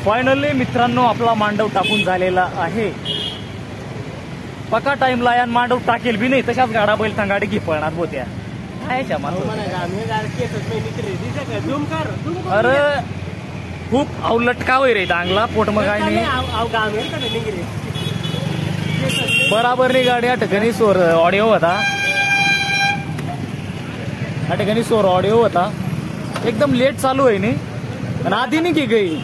Finally मित्रांनो आपला मांडव टाकून झालेला आहे. पक्का टाइमला या मांडव टाकेल बी नाही तशाच गाडा बैल सांगाडी घे पळणार होत्या. अरे खूप अवलटकाव रे डांगला पोट मग काय नाही बराबर रे गाडी. या ठिकाणी सोर ऑडिओ होता, या ठिकाणी सोर ऑडिओ होता. एकदम लेट चालू आहे नी आणि आधी नाही की गई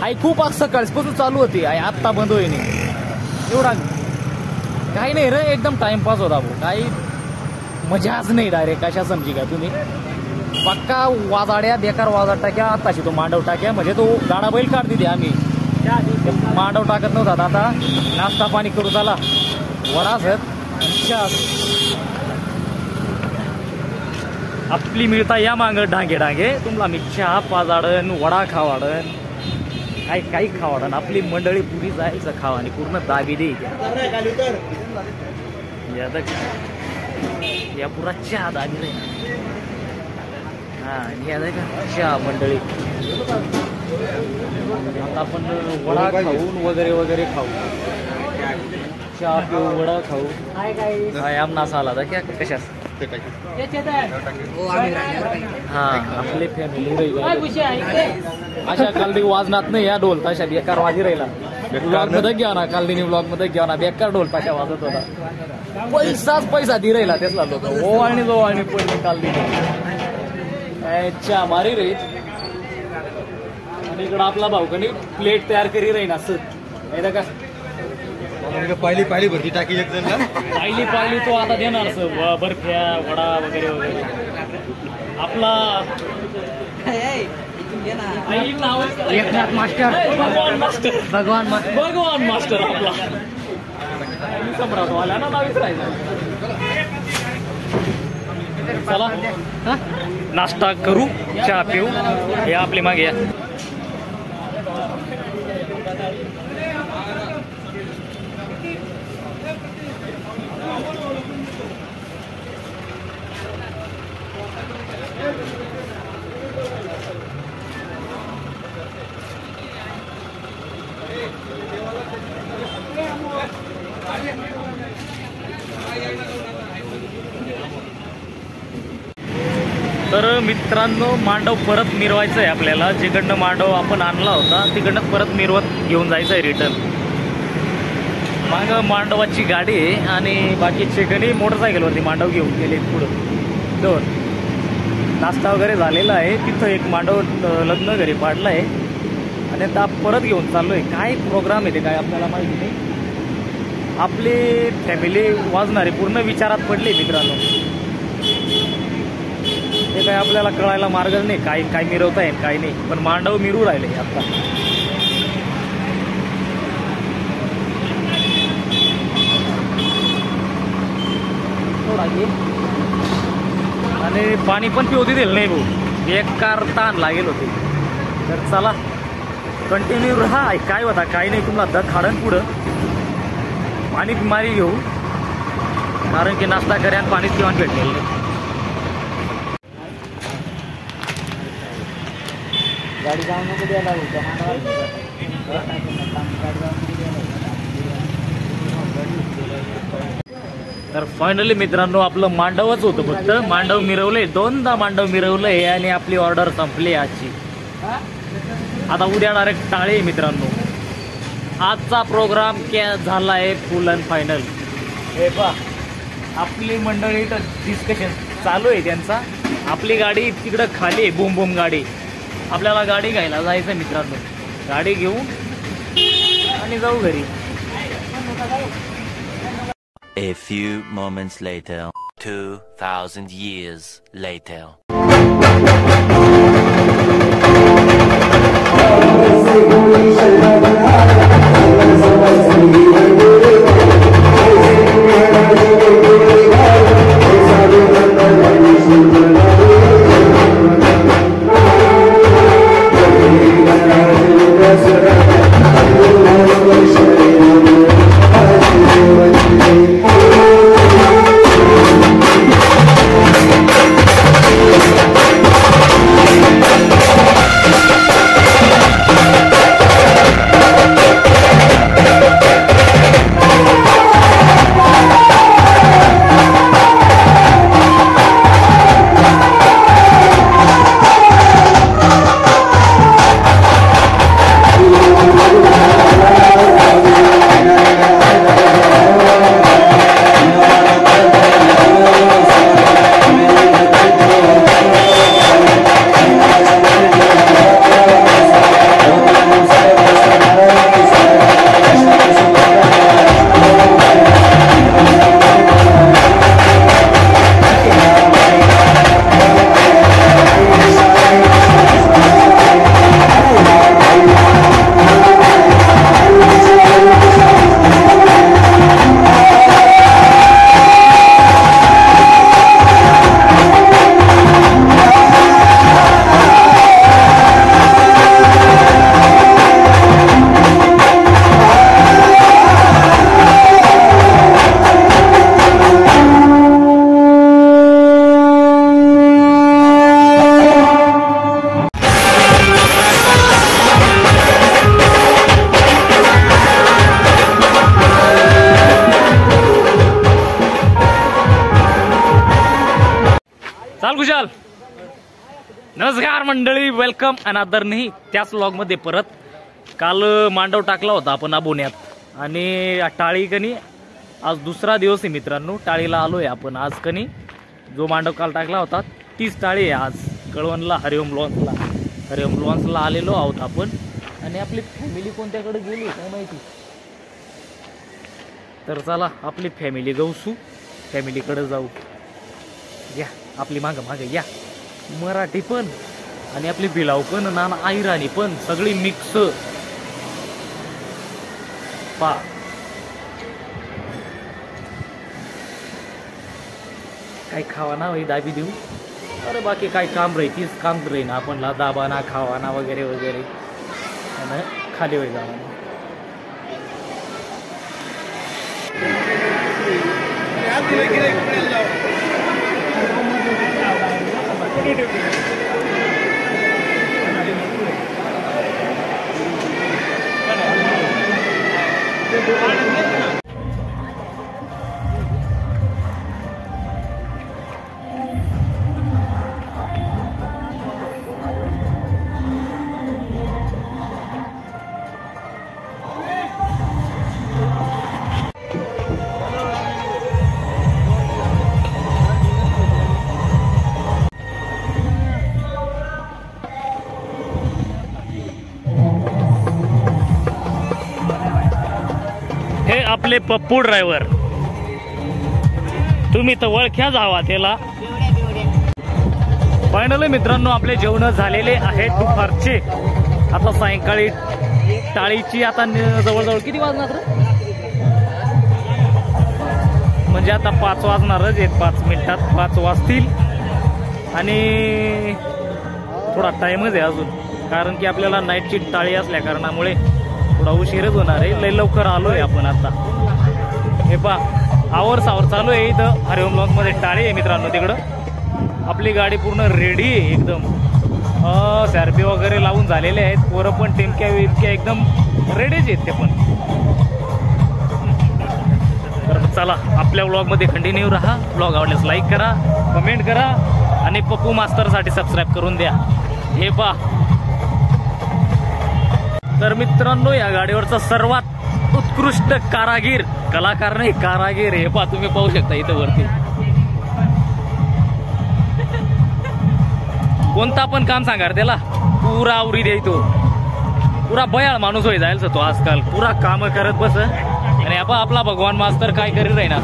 आई खूप आज सकाळपासून चालू होती आई आत्ता बंद होई नाही. एवढा काही नाही रे एकदम टाइमपास होता भाऊ. काही मजाच नाही डायरेक्ट कशा समजी का तुम्ही. पक्का वाजाड्या बेकार वाजाड टाक्या आताशी तो मांडव टाक्या म्हणजे तो गाडा बैल काढ दिली आम्ही. मांडव टाकत नव्हता. आता नाश्ता पाणी करू झाला वडा आपली मिळता या मांग डांगे डांगे तुम्हाला मी चहा पाजाडन वडा खावाडन काही काही खावाडन. आपली मंडळी पुरी जायचं खावा आणि पूर्ण दाबी दे या पुरा चहा दाबी रे. हा या का चहा मंडळी. आता आपण वडा खाऊन वगैरे वगैरे खाऊ चहा पिऊ वडा खाऊ. काय आमना साला था क्या कशास हा आपली फॅमिली अशा कालदी वाजनात नाही या ढोल तशा बेकार वाजी राहिला. ब्लॉग मध्ये घ्या ना कालदीनी ब्लॉग मध्ये घ्या ना बेकार ढोल तशा वाजत होता. पैसाच पैसा दी राहिला त्यातला लोक ओ आणि जो आणि पहिले कालदीनी चा मारी रे. आणि इकडं आपला भाऊ कणी प्लेट तयार करी राहीन असं नाही का. पहिली पहिली भरती टाकी एक जण पहिली पहिली तो आता देणार बर्फ्या वडा वगैरे वगैरे. आपला एकनाथ मास्टर भगवान मास्टर आपला सम्राट वाला ना नाव विसरायचं. चला नाश्ता करू चहा पिऊ हे आपली मागे या. तर मित्रांनो मांडव परत मिरवायचं आहे आपल्याला. जिकडनं मांडव आपण आणला होता तिकडनं परत मिरवत घेऊन जायचं आहे रिटर्न. माग मांडवाची गाडी आहे आणि बाकीचे गणी मोटरसायकलवरती मांडव घेऊन गेले पुढं. दोन नाश्ता वगैरे झालेला आहे. तिथं एक मांडव लग्न घरी पाडलं आहे आणि आता परत घेऊन चाललो आहे. काय प्रोग्राम आहे ते काय आपल्याला माहिती नाही. आपली फॅमिली वाजणारी पूर्ण विचारात पडली मित्रांनो. ते काय आपल्याला कळायला मार्ग नाही काय काय मिरवता येईल काय नाही. पण मांडव मिरू राहिले आता. आणि पाणी पण पिऊ दिलं नाही भाऊ बेकार ताण लागेल होते. तर चला कंटिन्यू राहा. काय होता काय नाही तुम्हाला दग खाडन पुढं पाणी बिमारी घेऊ कारण की नाश्ता कऱ्या आणि पाणीच किंवा भेटलेलं नाही. गाडी जाऊन नको द्यायला तर फायनली मित्रांनो आपलं मांडवच होतं. फक्त मांडव मिरवलंय दोनदा मांडव मिरवलंय आणि आपली ऑर्डर संपली आजची. आता उद्या डायरेक्ट टाळे मित्रांनो. आजचा प्रोग्राम क्या झाला आहे फुल अँड फायनल. हे पहा आपली मंडळी तर डिस्कशन चालू आहे त्यांचा. आपली गाडी तिकडं खाली आहे बूम बूम गाडी. आपल्याला गाडी घ्यायला जायचं मित्रांनो. गाडी घेऊन आणि जाऊ घरी. A few moments later, 2000 years later. चाल कुशाल. नमस्कार मंडळी, वेलकम अनदर नाही त्याच व्लॉग मध्ये परत. काल मांडव टाकला होता आपण आबोण्यात आणि टाळी कनी आज दुसरा दिवस आहे मित्रांनो. टाळीला आलोय आपण आज कनी. जो मांडव काल टाकला होता तीच टाळी आहे आज कळवणला हरिओम लॉन्सला आलेलो आहोत आपण. आणि आपली फॅमिली कोणत्याकडे गेली काय माहिती. तर चला आपली फॅमिली गौसू फॅमिलीकडे जाऊ. या आपली मागं या. मराठी पण आणि आपली बिलाव पण नाना आईराणी पण सगळी मिक्स. पा काही खावा ना वही दाबी देऊ. अरे बाकी काही काम तीच काम राहीन आपण दाबा ना खावा ना वगैरे वगैरे आणि खाली वय जावा. हे आपले पप्पू ड्रायव्हर. तुम्ही तर ओळख्या जावा त्याला. फायनली मित्रांनो आपले जेवण झालेले आहेत दुपारचे. आता सायंकाळी टाळीची आता जवळजवळ किती वाजणार म्हणजे आता 5 वाजणारच आहेत. 5 मिनिटात 5 वाजतील आणि थोडा टाइमच आहे अजून कारण की आपल्याला नाईटची टाळी असल्या कारणामुळे थोडा उशीरच होणार आहे. लय लवकर आलोय आपण आता. हे पा आवर चालू आहे इथं हरिओम लॉन्स मध्ये टाळी आहे मित्रांनो. तिकडं आपली गाडी पूर्ण रेडी आहे एकदम. सॅरपी वगैरे लावून झालेले आहेत. पोरं पण टिमक्या विमक्या एकदम रेडीच आहेत ते पण. तर चला आपल्या व्लॉगमध्ये कंटिन्यू राहा. व्लॉग आवडल्यास लाईक करा, कमेंट करा आणि पप्पू मास्टरसाठी सबस्क्राईब करून द्या. हे पा तर मित्रांनो या गाडीवरचा सर्वात उत्कृष्ट कारागीर कलाकार नाही कारागीर हे पहा तुम्ही पाहू शकता इथं वरती. कोणता पण काम सांगा त्याला पुरा आवरी द्यायचो. पुरा बयाळ माणूस होई जायला तो आजकाल. पुरा काम करत बस आणि आपला भगवान मास्तर काय करीत राहीना.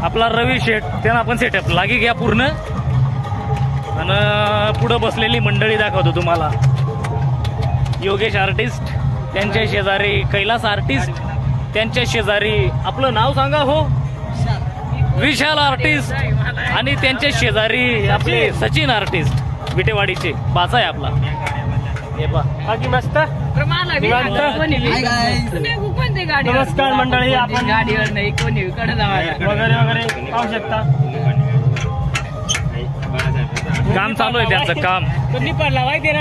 आपला रवी शेठ त्यांना आपण सेटअप लागी घ्या पूर्ण आणि पुढं बसलेली मंडळी दाखवतो तुम्हाला. योगेश आर्टिस्ट, त्यांच्या शेजारी कैलास आर्टिस्ट, त्यांच्या शेजारी आपलं नाव सांगा हो विशाल आर्टिस्ट आणि त्यांच्या शेजारी आपले सचिन आर्टिस्ट विटेवाडीचे बाचा आहे आपला. हे बाकी मस्त. नमस्कार मंडळी, आपण गाडीवर नाही कोणी वगैरे वगैरे पाहू शकता. काम चालू आहे त्यांचं काम. पडला माहिती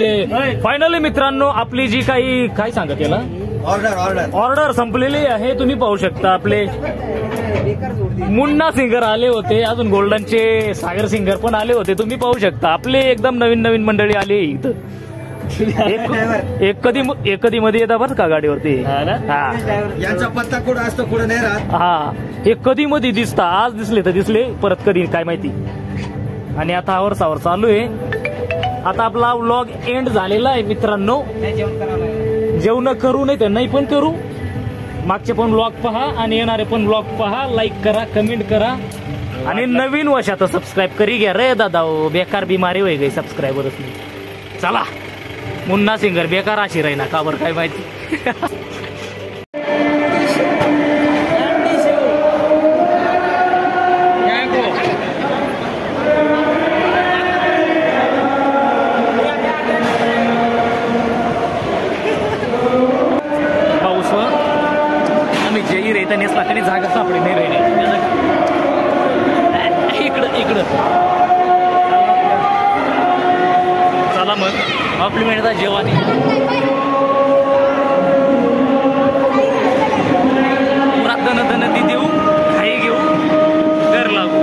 होते. फायनली मित्रांनो आपली जी काही काय सांगत याला ऑर्डर संपलेली आहे. तुम्ही पाहू शकता आपले मुन्ना सिंगर आले होते, अजून गोल्डनचे सागर सिंगर पण आले होते. तुम्ही पाहू शकता आपले एकदम नवीन नवीन मंडळी आली इथं. एक कधी मध्ये येतात बरं का गाडीवरती. यांचा पत्ता कुठं असतो कुठं नाही राहत. हा हे कधी मध्ये दिसता, आज दिसले तर दिसले, परत कधी काय माहिती. आणि आता आवर चालू आहे. आता आपला व्लॉग एंड झालेला आहे मित्रांनो. जेवण करू नाही तर नाही पण करू. मागचे पण व्लॉग पहा आणि येणारे पण व्लॉग पहा. लाईक करा, कमेंट करा आणि नवीन वर्षात सबस्क्राईब करी घ्या रे दादा. बेकार बिमारी होई गई सबस्क्रायबरच नाही. चला मुन्ना सिंगर बेकार अशी राहीना का बरं काय माहिती. पाऊस आम्ही जई रेता नेसला तरी जागा सापडी नाही राहिली. इकडं चला मग आपली मिळतात जेवणी. दन ती देऊ, खाई घेऊ, घर लागू.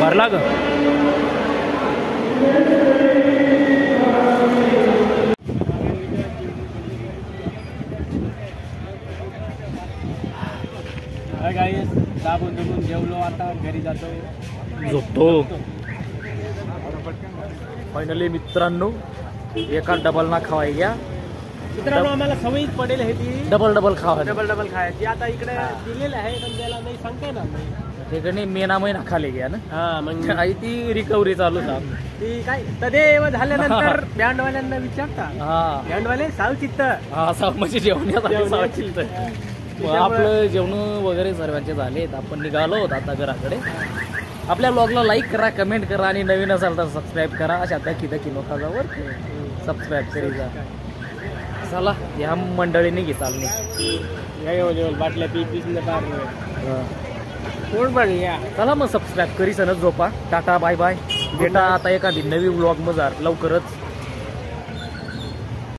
भरला ग. दाबून दुबून जेवलो, आता घरी जातो, झोपतो. फायनली मित्रांनो एका डबल ना खवाय घ्या. मित्रांनो आम्हाला सवयीच पडेल हे ती डबल खावा. डबल खायची. आता इकडे दिलेलं आहे पण त्याला नाही सांगता ना. तिकडे मेना महिना खाली घ्या ना. हा मग काही ती रिकव्हरी चालू सांग. ती काय तदेव झाल्यानंतर बँडवाल्यांना विचारता. हा बँडवाले सावचित्त. हा साव म्हणजे जेवण्यात आपलं जेवण वगैरे सर्वांचे झालेत. आपण निघालो होत आता घराकडे. आपल्या ब्लॉगला लाईक करा, कमेंट करा आणि नवीन असाल तर सबस्क्राईब करा. अशा दखी नोकाजावर सबस्क्राईब करी जा. चला ह्या मंडळीने घे चालणे बाटल्या पीस कोण पण या. चला मग सबस्क्राईब करी सनच झोपा. Tata bye bye. भेटा आता एखादी नवी ब्लॉग मजार लवकरच.